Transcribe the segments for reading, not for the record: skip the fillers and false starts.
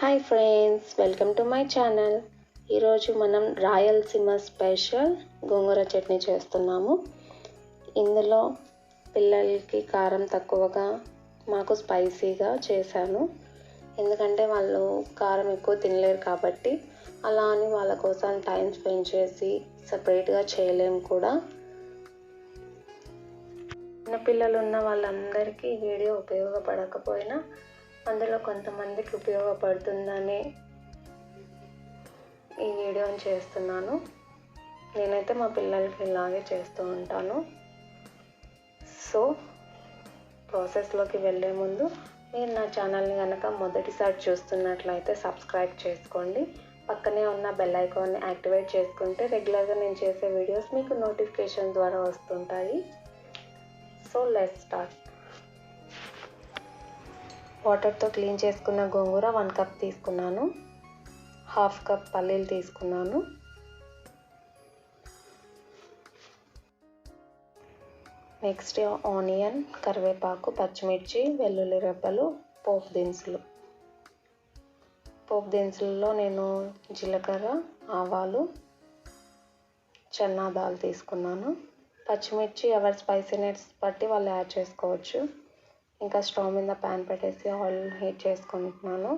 Hi friends, welcome to my channel. ఈరోజు మనం Rayalaseema special గోంగూర చట్నీ చేస్తున్నాము. ఇందులో పిల్లలకి కారం తక్కువగా, మాకు స్పైసీగా చేశాను. ఎందుకంటే వాళ్ళు కారం ఎక్కువ తినలేరు కాబట్టి, అలా అని వాళ్ళ కోసం టైం స్పెండ్ చేసి సపరేట్గా చేయలేము కూడా. చిన్నపిల్లలు ఉన్న వాళ్ళందరికీ ఈ వీడియో ఉపయోగపడకపోయినా అందులో కొంతమందికి ఉపయోగపడుతుందని ఈ వీడియోని చేస్తున్నాను. నేనైతే మా పిల్లలకి ఇలాగే చేస్తూ ఉంటాను. సో ప్రాసెస్లోకి వెళ్ళే ముందు మీరు నా ఛానల్ని కనుక మొదటిసారి చూస్తున్నట్లయితే సబ్స్క్రైబ్ చేసుకోండి. పక్కనే ఉన్న బెల్ ఐకాన్ని యాక్టివేట్ చేసుకుంటే రెగ్యులర్గా నేను చేసే వీడియోస్ మీకు నోటిఫికేషన్ ద్వారా వస్తుంటాయి. So let's start. వాటర్తో క్లీన్ చేసుకున్న గోంగూర 1 కప్ తీసుకున్నాను. 1/2 కప్ పల్లీలు తీసుకున్నాను. నెక్స్ట్ ఆనియన్, కరివేపాకు, పచ్చిమిర్చి, వెల్లుల్లి రెబ్బలు, పోపు దినుసులలో నేను జీలకర్ర, ఆవాలు, చన్నా దాల్ తీసుకున్నాను. పచ్చిమిర్చి ఎవరి స్పైసీనెస్ బట్టి వాళ్ళు యాడ్ చేసుకోవచ్చు. ఇంకా స్టవ్ మీద ప్యాన్ పెట్టేసి ఆయిల్ హీట్ చేసుకుంటున్నాను.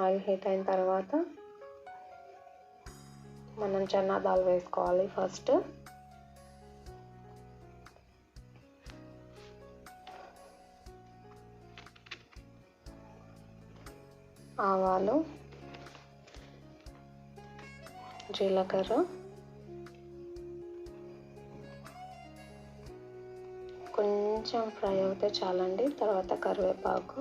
ఆయిల్ హీట్ అయిన తర్వాత మనం చన్నా దాల్ వేసుకోవాలి. ఫస్ట్ ఆవాలు, జీలకర్ర, కొంచెం ఫ్రై అవుతే చాలండి. తర్వాత కరివేపాకు,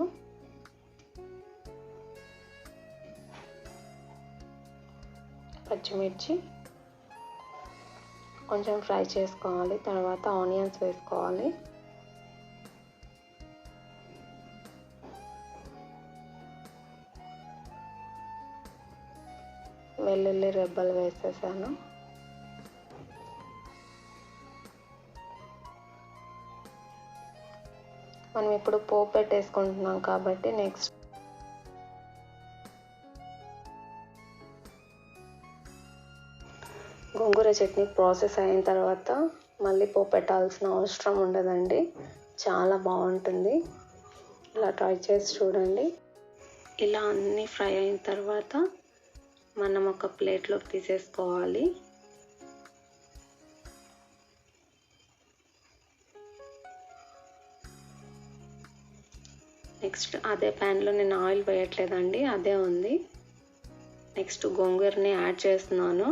పచ్చిమిర్చి కొంచెం ఫ్రై చేసుకోవాలి. తర్వాత ఆనియన్స్ వేసుకోవాలి. వెల్లుల్లి రెబ్బలు వేసేసాను. మనం ఇప్పుడు పోపు పెట్టేసుకుంటున్నాం కాబట్టి నెక్స్ట్ గోంగూర చట్నీ ప్రాసెస్ అయిన తర్వాత మళ్ళీ పోపు పెట్టాల్సిన అవసరం ఉండదండి. చాలా బాగుంటుంది. ఇలా ట్రై చేసి చూడండి. ఇలా అన్నీ ఫ్రై అయిన తర్వాత మనం ఒక ప్లేట్లోకి తీసేసుకోవాలి. నెక్స్ట్ అదే ప్యాన్లో నేను ఆయిల్ వేయట్లేదండి, అదే ఉంది. నెక్స్ట్ గోంగూరని యాడ్ చేస్తున్నాను.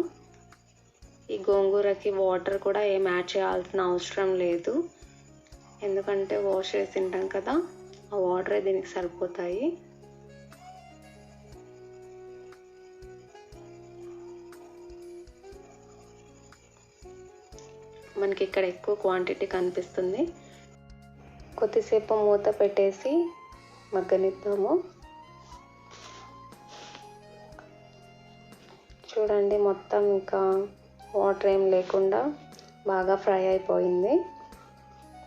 ఈ గోంగూరకి వాటర్ కూడా ఏం యాడ్ చేయాల్సిన అవసరం లేదు, ఎందుకంటే వాష్ చేసి తింటాం కదా, ఆ వాటరే దీనికి సరిపోతాయి. మనకి ఇక్కడ ఎక్కువ క్వాంటిటీ కనిపిస్తుంది. కొద్దిసేపు మూత పెట్టేసి మగ్గనిద్దాము. చూడండి, మొత్తం ఇంకా వాటర్ ఏం లేకుండా బాగా ఫ్రై అయిపోయింది.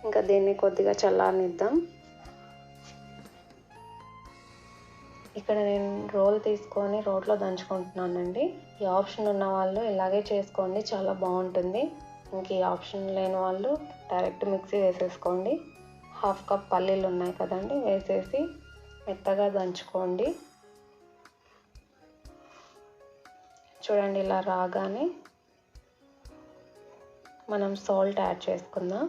ఇంకా దీన్ని కొద్దిగా చల్లారనిద్దాం. ఇక్కడ నేను రోల్ తీసుకొని రోట్లో దంచుకుంటున్నానండి. ఈ ఆప్షన్ ఉన్న వాళ్ళు ఇలాగే చేసుకోండి, చాలా బాగుంటుంది. ఇంక ఈ ఆప్షన్ లేని వాళ్ళు డైరెక్ట్ మిక్సీ వేసేసుకోండి. 1/2 కప్ పల్లీలు ఉన్నాయి కదండి, వేసేసి మెత్తగా దంచుకోండి. చూడండి, ఇలా రాగానే మనం సాల్ట్ యాడ్ చేసుకుందాం.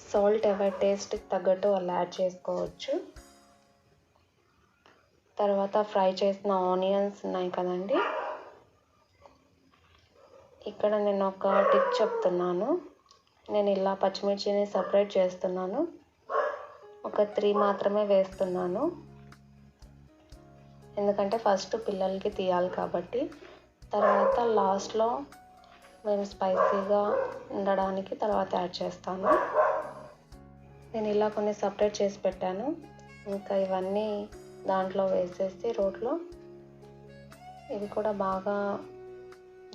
సాల్ట్ ఎవరి టేస్ట్కి తగ్గట్టు వాళ్ళు యాడ్ చేసుకోవచ్చు. తర్వాత ఫ్రై చేసిన ఆనియన్స్ ఉన్నాయి కదండి, ఇక్కడ నేను ఒక టిప్ చెప్తున్నాను. నేను ఇలా పచ్చిమిర్చిని సపరేట్ చేస్తున్నాను. ఒక 3 మాత్రమే వేస్తున్నాను, ఎందుకంటే ఫస్ట్ పిల్లలకి తీయాలి కాబట్టి. తర్వాత లాస్ట్లో మేము స్పైసీగా ఉండడానికి తర్వాత యాడ్ చేస్తాను. నేను ఇలా కొన్ని సపరేట్ చేసి పెట్టాను. ఇంకా ఇవన్నీ దాంట్లో వేసేసి రోట్లో ఇవి కూడా బాగా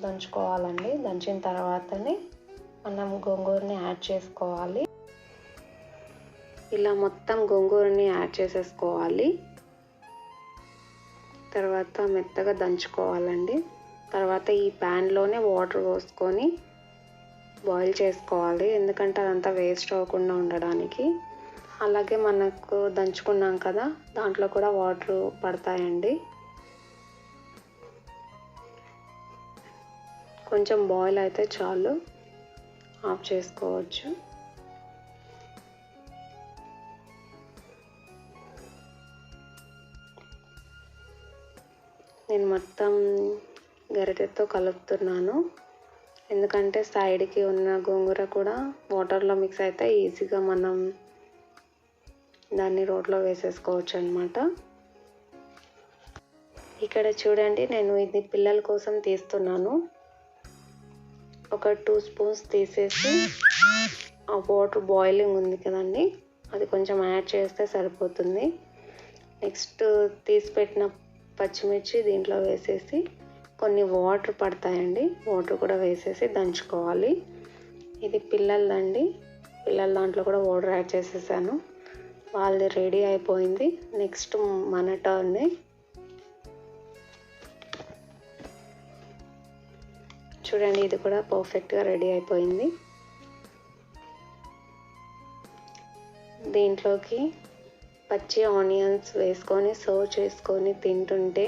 దంచుకోవాలండి. దంచిన తర్వాతనే మనం గోంగూరని యాడ్ చేసుకోవాలి. ఇలా మొత్తం గోంగూరని యాడ్ చేసేసుకోవాలి. తర్వాత మెత్తగా దంచుకోవాలండి. తర్వాత ఈ ప్యాన్లోనే వాటర్ పోసుకొని బాయిల్ చేసుకోవాలి, ఎందుకంటే అదంతా వేస్ట్ అవ్వకుండా ఉండడానికి. అలాగే మనకు దంచుకున్నాం కదా, దాంట్లో కూడా వాటర్ పడతాయండి. కొంచెం బాయిల్ అయితే చాలు, ఆఫ్ చేసుకోవచ్చు. నేను మొత్తం గరిటెతో కలుపుతున్నాను, ఎందుకంటే సైడ్కి ఉన్న గోంగూర కూడా వాటర్లో మిక్స్ అయితే ఈజీగా మనం దాన్ని రోట్లో వేసేసుకోవచ్చు అన్నమాట. ఇక్కడ చూడండి, నేను ఇది పిల్లల కోసం తీస్తున్నాను. ఒక 2 స్పూన్స్ తీసేసి ఆ వాటర్ బాయిలింగ్ ఉంది కదండి, అది కొంచెం యాడ్ చేస్తే సరిపోతుంది. నెక్స్ట్ తీసి పెట్టిన పచ్చిమిర్చి దీంట్లో వేసేసి కొన్ని వాటర్ పడతాయండి, వాటర్ కూడా వేసేసి దంచుకోవాలి. ఇది పిల్లలదండి, పిల్లల దాంట్లో కూడా వాటర్ యాడ్ చేసేసాను. వాళ్ళది రెడీ అయిపోయింది. నెక్స్ట్ మన టర్న్. చూడండి, ఇది కూడా పర్ఫెక్ట్గా రెడీ అయిపోయింది. దీంట్లోకి పచ్చి ఆనియన్స్ వేసుకొని సర్వ్ చేసుకొని తింటుంటే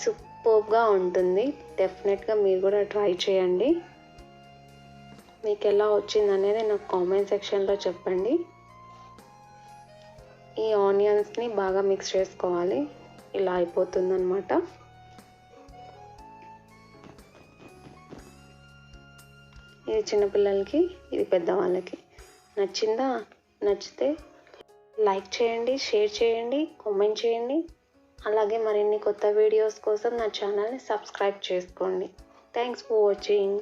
సూపర్గా ఉంటుంది. డెఫినెట్గా మీరు కూడా ట్రై చేయండి. మీకు ఎలా వచ్చిందనేది నాకు కామెంట్ సెక్షన్లో చెప్పండి. ఈ ఆనియన్స్ని బాగా మిక్స్ చేసుకోవాలి, ఇలా అయిపోతుందన్నమాట. ఇది చిన్నపిల్లలకి, ఇది పెద్దవాళ్ళకి. నచ్చిందా? నచ్చితే లైక్ చేయండి, షేర్ చేయండి, కామెంట్ చేయండి. అలాగే మరిన్ని కొత్త వీడియోస్ కోసం నా ఛానల్ని సబ్స్క్రైబ్ చేసుకోండి. Thanks for watching.